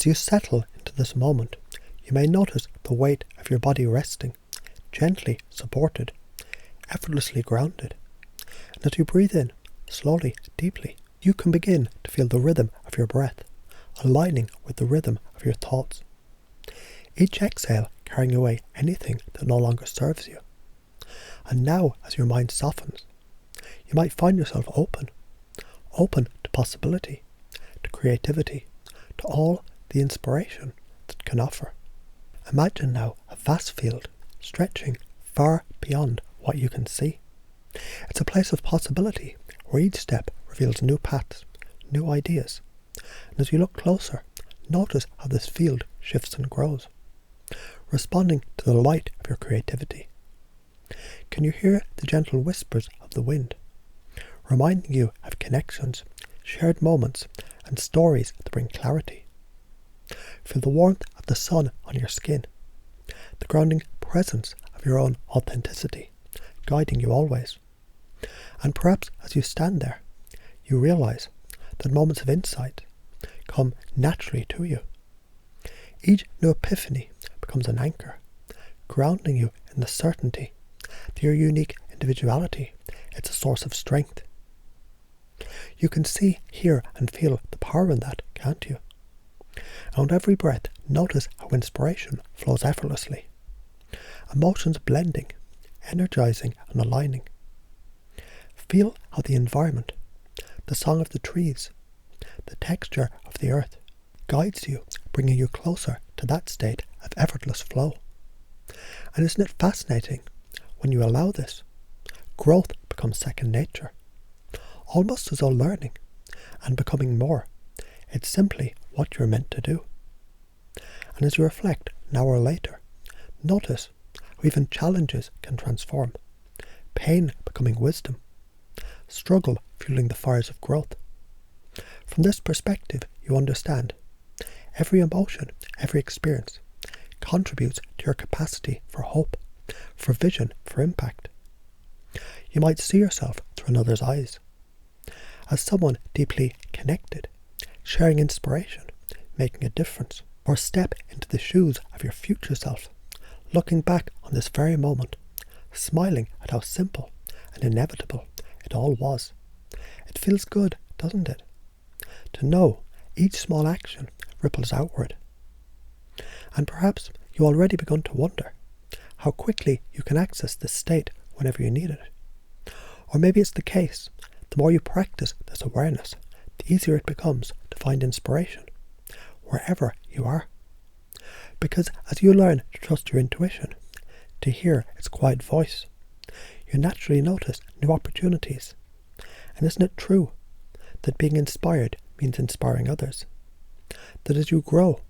As you settle into this moment, you may notice the weight of your body resting, gently supported, effortlessly grounded. And as you breathe in, slowly, deeply, you can begin to feel the rhythm of your breath, aligning with the rhythm of your thoughts. Each exhale carrying away anything that no longer serves you. And now, as your mind softens, you might find yourself open to possibility, to creativity, to all the inspiration that can offer. Imagine now a vast field stretching far beyond what you can see. It's a place of possibility where each step reveals new paths, new ideas. And as you look closer, notice how this field shifts and grows, responding to the light of your creativity. Can you hear the gentle whispers of the wind, reminding you of connections, shared moments, and stories that bring clarity? Feel the warmth of the sun on your skin, the grounding presence of your own authenticity, guiding you always. And perhaps as you stand there, you realize that moments of insight come naturally to you. Each new epiphany becomes an anchor, grounding you in the certainty that your unique individuality is a source of strength. You can see, hear, and feel the power in that, can't you? And with every breath, notice how inspiration flows effortlessly. Emotions blending, energizing, and aligning. Feel how the environment, the song of the trees, the texture of the earth, guides you, bringing you closer to that state of effortless flow. And isn't it fascinating? When you allow this, growth becomes second nature, almost as though learning and becoming more, it's simply what you're meant to do. And as you reflect an hour later, notice how even challenges can transform, pain becoming wisdom, struggle fueling the fires of growth. From this perspective, you understand every emotion, every experience contributes to your capacity for hope, for vision, for impact. You might see yourself through another's eyes, as someone deeply connected, sharing inspiration, making a difference, or step into the shoes of your future self, looking back on this very moment, smiling at how simple and inevitable it all was. It feels good, doesn't it? To know each small action ripples outward. And perhaps you already begun to wonder how quickly you can access this state whenever you need it. Or maybe it's the case, the more you practice this awareness, the easier it becomes to find inspiration, wherever you are. Because as you learn to trust your intuition, to hear its quiet voice, you naturally notice new opportunities. And isn't it true that being inspired means inspiring others? That as you grow,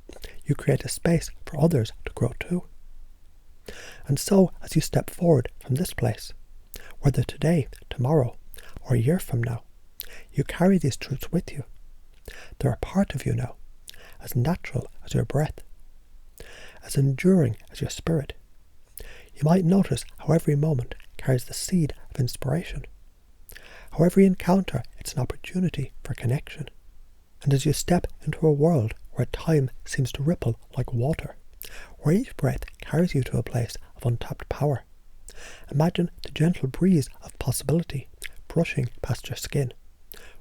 you create a space for others to grow too. And so, as you step forward from this place, whether today, tomorrow, or a year from now, you carry these truths with you. They're a part of you now, as natural as your breath, as enduring as your spirit. You might notice how every moment carries the seed of inspiration, how every encounter is an opportunity for connection. And as you step into a world where time seems to ripple like water, where each breath carries you to a place of untapped power, imagine the gentle breeze of possibility brushing past your skin,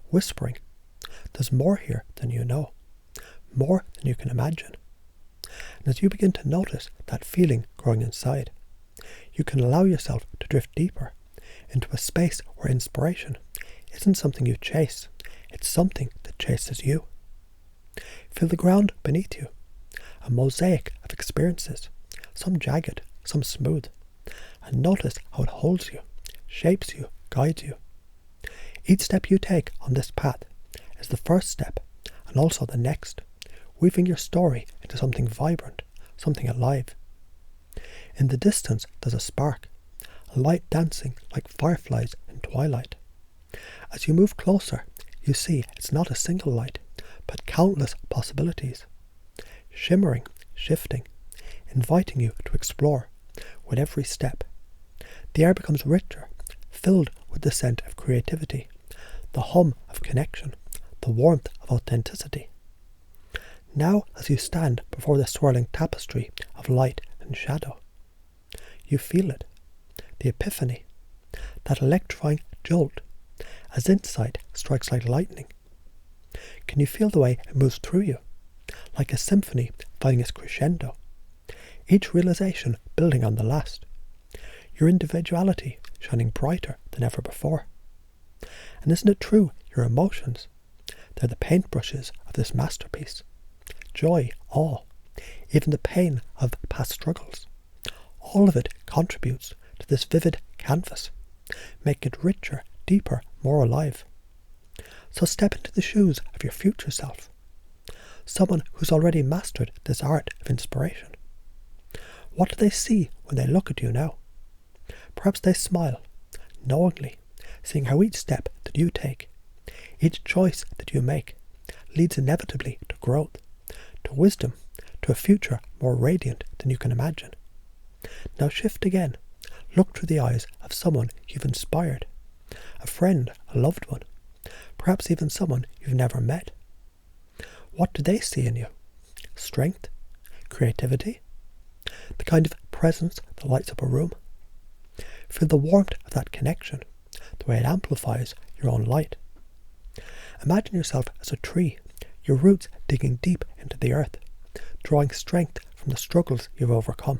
whispering, there's more here than you know, more than you can imagine. And as you begin to notice that feeling growing inside, you can allow yourself to drift deeper into a space where inspiration isn't something you chase, it's something that chases you. Feel the ground beneath you, a mosaic of experiences, some jagged, some smooth, and notice how it holds you, shapes you, guides you. Each step you take on this path is the first step, and also the next, weaving your story into something vibrant, something alive. In the distance there's a spark, a light dancing like fireflies in twilight. As you move closer, you see it's not a single light, but countless possibilities, shimmering, shifting, inviting you to explore with every step. The air becomes richer, filled with the scent of creativity, the hum of connection, the warmth of authenticity. Now as you stand before the swirling tapestry of light and shadow, you feel it, the epiphany, that electrifying jolt, as insight strikes like lightning. Can you feel the way it moves through you, like a symphony finding its crescendo, each realization building on the last, your individuality shining brighter than ever before? And isn't it true, your emotions, they're the paintbrushes of this masterpiece. Joy, awe, even the pain of past struggles, all of it contributes to this vivid canvas, make it richer, deeper, more alive. So step into the shoes of your future self, someone who's already mastered this art of inspiration. What do they see when they look at you now? Perhaps they smile, knowingly, seeing how each step that you take, each choice that you make, leads inevitably to growth, to wisdom, to a future more radiant than you can imagine. Now shift again. Look through the eyes of someone you've inspired, a friend, a loved one, perhaps even someone you've never met. What do they see in you? Strength? Creativity? The kind of presence that lights up a room? Feel the warmth of that connection, the way it amplifies your own light. Imagine yourself as a tree, your roots digging deep into the earth, drawing strength from the struggles you've overcome.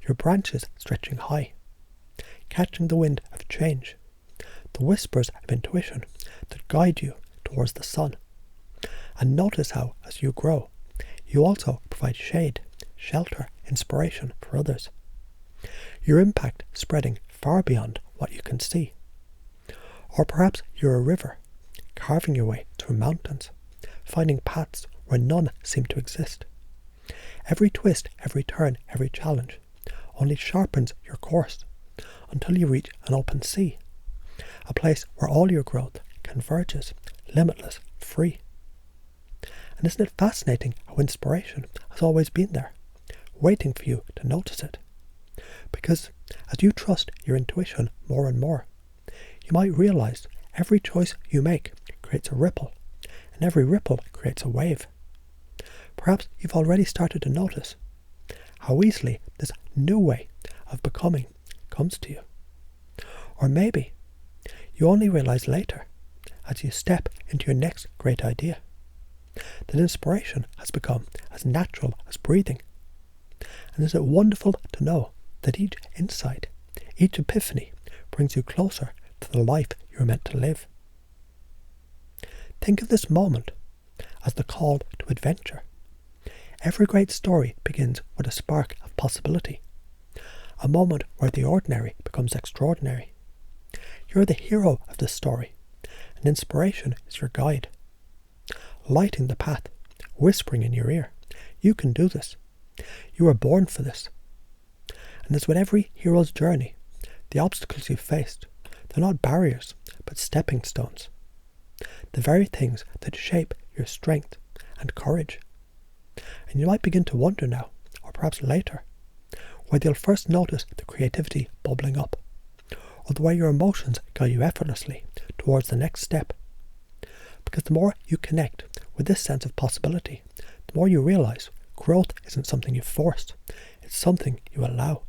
Your branches stretching high, catching the wind of change, the whispers of intuition that guide you towards the sun. And notice how, as you grow, you also provide shade, shelter, inspiration for others. Your impact spreading far beyond what you can see. Or perhaps you're a river, carving your way through mountains, finding paths where none seem to exist. Every twist, every turn, every challenge only sharpens your course until you reach an open sea, a place where all your growth converges, limitless, free. And isn't it fascinating how inspiration has always been there, waiting for you to notice it? Because as you trust your intuition more and more, you might realize every choice you make creates a ripple, and every ripple creates a wave. Perhaps you've already started to notice how easily this new way of becoming comes to you. Or maybe you only realize later, as you step into your next great idea, that inspiration has become as natural as breathing. And isn't it wonderful to know that each insight, each epiphany brings you closer to the life you're meant to live? Think of this moment as the call to adventure. Every great story begins with a spark of possibility, a moment where the ordinary becomes extraordinary. You're the hero of the story, and inspiration is your guide, lighting the path, whispering in your ear, "You can do this. You were born for this." And as with every hero's journey, the obstacles you've faced, they're not barriers, but stepping stones, the very things that shape your strength and courage. And you might begin to wonder now, or perhaps later, whether you'll first notice the creativity bubbling up, or the way your emotions guide you effortlessly towards the next step. Because the more you connect with this sense of possibility, the more you realize growth isn't something you've forced, it's something you allow.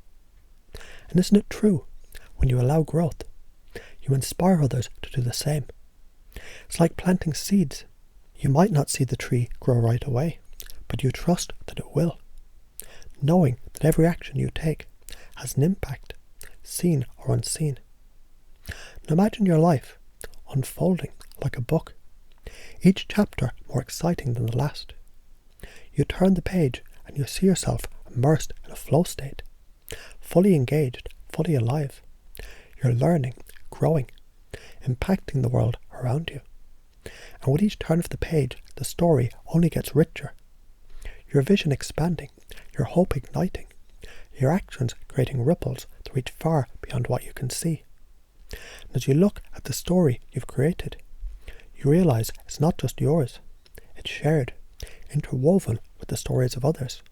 And isn't it true, when you allow growth, you inspire others to do the same? It's like planting seeds. You might not see the tree grow right away, but you trust that it will, knowing that every action you take has an impact, seen or unseen. Now imagine your life unfolding like a book, each chapter more exciting than the last. You turn the page and you see yourself immersed in a flow state, fully engaged, fully alive. You're learning, growing, impacting the world around you. And with each turn of the page, the story only gets richer. Your vision expanding, your hope igniting, your actions creating ripples that reach far beyond what you can see. And as you look at the story you've created, you realize it's not just yours, it's shared, interwoven with the stories of others,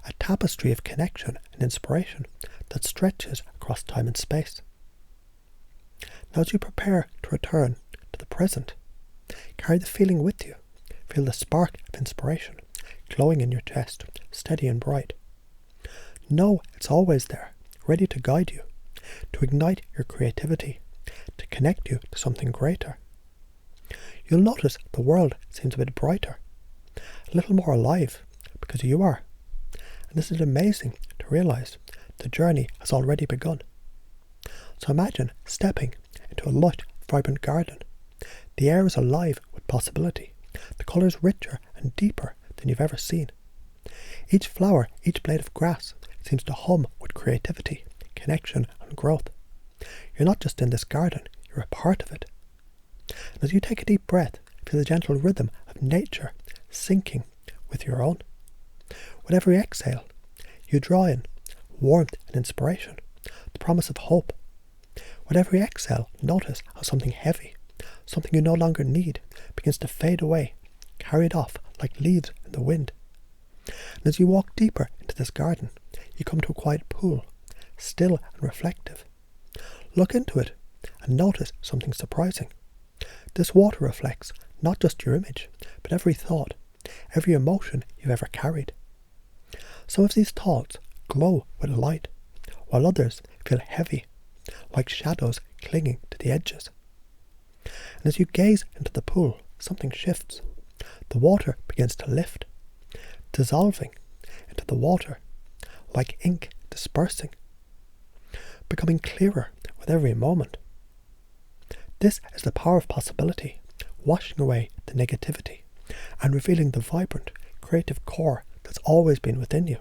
a tapestry of connection and inspiration that stretches across time and space. Now as you prepare to return to the present, carry the feeling with you, Feel the spark of inspiration glowing in your chest, steady and bright. Know it's always there, ready to guide you, to ignite your creativity, to connect you to something greater. You'll notice the world seems a bit brighter, a little more alive, because you are. And this is amazing to realize the journey has already begun. So imagine stepping into a lush, vibrant garden. The air is alive with possibility, the colours richer and deeper than you've ever seen. Each flower, each blade of grass seems to hum with creativity, connection and growth. You're not just in this garden, you're a part of it. And as you take a deep breath, feel the gentle rhythm of nature syncing with your own. With every exhale, you draw in warmth and inspiration, the promise of hope. With every exhale, notice how something heavy, something you no longer need, begins to fade away, carried off like leaves in the wind. And as you walk deeper into this garden, you come to a quiet pool, still and reflective. Look into it and notice something surprising. This water reflects not just your image, but every thought, every emotion you've ever carried. Some of these thoughts glow with light, while others feel heavy, like shadows clinging to the edges. And as you gaze into the pool, something shifts. The water begins to lift, dissolving into the water, like ink dispersing, becoming clearer with every moment. This is the power of possibility, washing away the negativity and revealing the vibrant, creative core that's always been within you.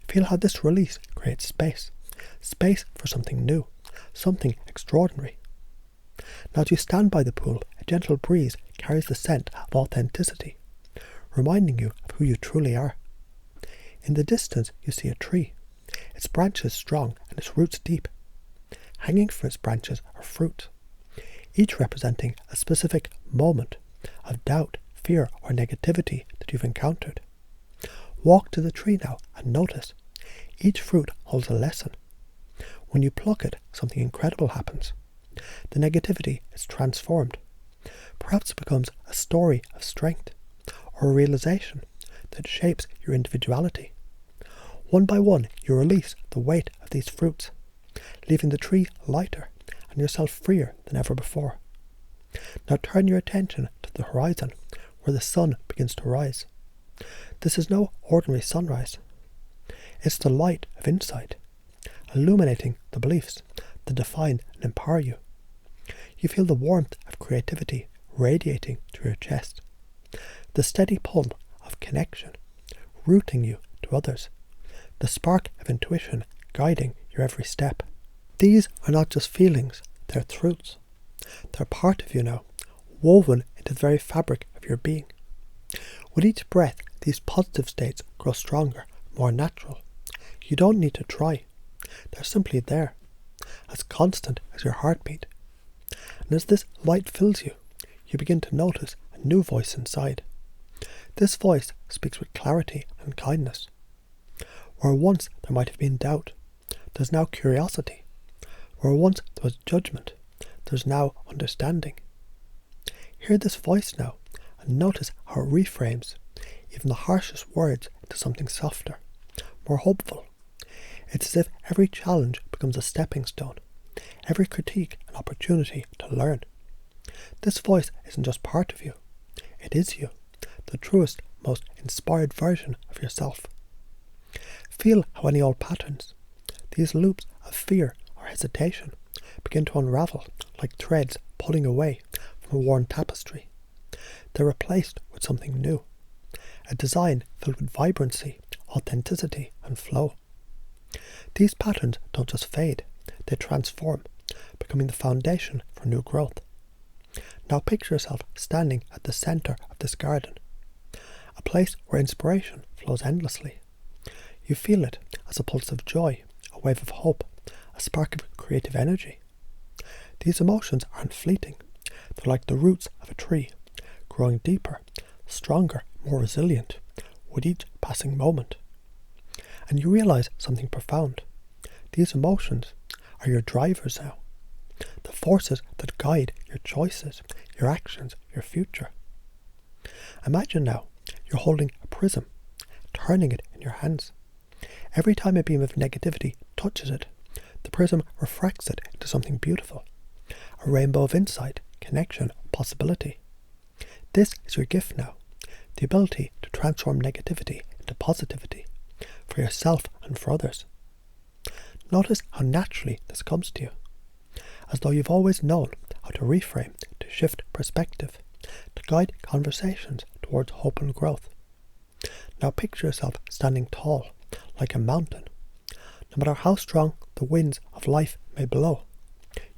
Feel how this release creates space for something new, something extraordinary. Now as you stand by the pool, a gentle breeze carries the scent of authenticity, reminding you of who you truly are. In the distance you see a tree, its branches strong and its roots deep. Hanging from its branches are fruits, each representing a specific moment of doubt, fear or negativity that you've encountered. Walk to the tree now and notice. Each fruit holds a lesson. When you pluck it, something incredible happens. The negativity is transformed. Perhaps it becomes a story of strength or a realization that shapes your individuality. One by one, you release the weight of these fruits, leaving the tree lighter and yourself freer than ever before. Now turn your attention to the horizon, where the sun begins to rise. This is no ordinary sunrise. It's the light of insight, illuminating the beliefs that define and empower you. You feel the warmth of creativity radiating through your chest, the steady pull of connection, rooting you to others, the spark of intuition guiding your every step. These are not just feelings, they're truths. They're part of you now, woven into the very fabric of your being. With each breath, these positive states grow stronger, more natural. You don't need to try. They're simply there, as constant as your heartbeat. And as this light fills you, you begin to notice a new voice inside. This voice speaks with clarity and kindness. Where once there might have been doubt, there's now curiosity. Where once there was judgment, there's now understanding. Hear this voice now and notice how it reframes even the harshest words into something softer, more hopeful. It's as if every challenge becomes a stepping stone, every critique an opportunity to learn. This voice isn't just part of you, it is you, the truest, most inspired version of yourself. Feel how any old patterns, these loops of fear or hesitation, begin to unravel like threads pulling away from a worn tapestry. They're replaced with something new, a design filled with vibrancy, authenticity and flow. These patterns don't just fade, they transform, becoming the foundation for new growth. Now picture yourself standing at the centre of this garden, a place where inspiration flows endlessly. You feel it as a pulse of joy, a wave of hope, a spark of creative energy. These emotions aren't fleeting. They're like the roots of a tree, growing deeper, stronger, more resilient, with each passing moment. And you realize something profound. These emotions are your drivers now, the forces that guide your choices, your actions, your future. Imagine now you're holding a prism, turning it in your hands. Every time a beam of negativity touches it, the prism refracts it into something beautiful, a rainbow of insight, connection, possibility. This is your gift now, the ability to transform negativity into positivity, for yourself and for others. Notice how naturally this comes to you, as though you've always known how to reframe, to shift perspective, to guide conversations towards hope and growth. Now picture yourself standing tall, like a mountain. No matter how strong the winds of life may blow,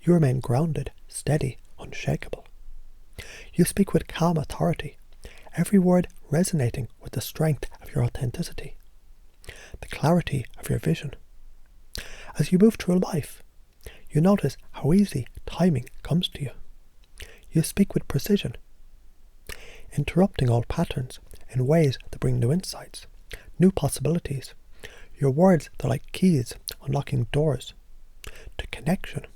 you remain grounded, steady, unshakable. You speak with calm authority, every word resonating with the strength of your authenticity, the clarity of your vision. As you move through life, you notice how easy timing comes to you. You speak with precision, interrupting old patterns in ways that bring new insights, new possibilities. Your words are like keys unlocking doors to connection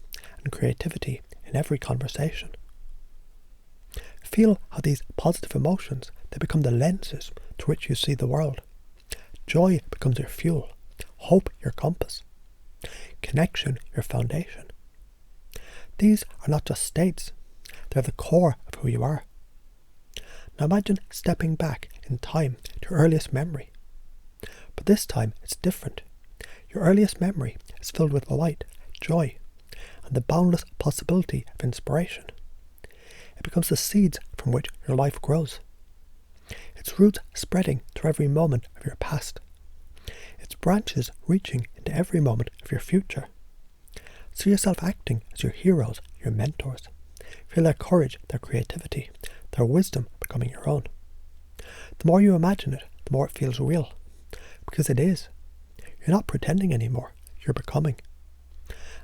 and creativity in every conversation. Feel how these positive emotions, they become the lenses through which you see the world. Joy becomes your fuel, hope your compass, connection your foundation. These are not just states, they're the core of who you are. Now imagine stepping back in time to your earliest memory. But this time it's different. Your earliest memory is filled with light, joy, and the boundless possibility of inspiration. It becomes the seeds from which your life grows. Its roots spreading through every moment of your past. Its branches reaching into every moment of your future. See yourself acting as your heroes, your mentors. Feel their courage, their creativity, their wisdom becoming your own. The more you imagine it, the more it feels real. Because it is. You're not pretending anymore, you're becoming.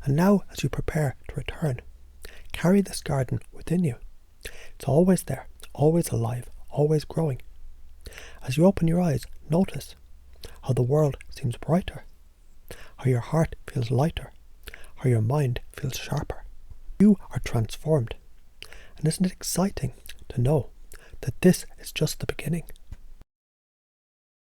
And now, as you prepare to return, carry this garden within you. It's always there, always alive, always growing. As you open your eyes, notice how the world seems brighter, how your heart feels lighter, how your mind feels sharper. You are transformed. And isn't it exciting to know that this is just the beginning?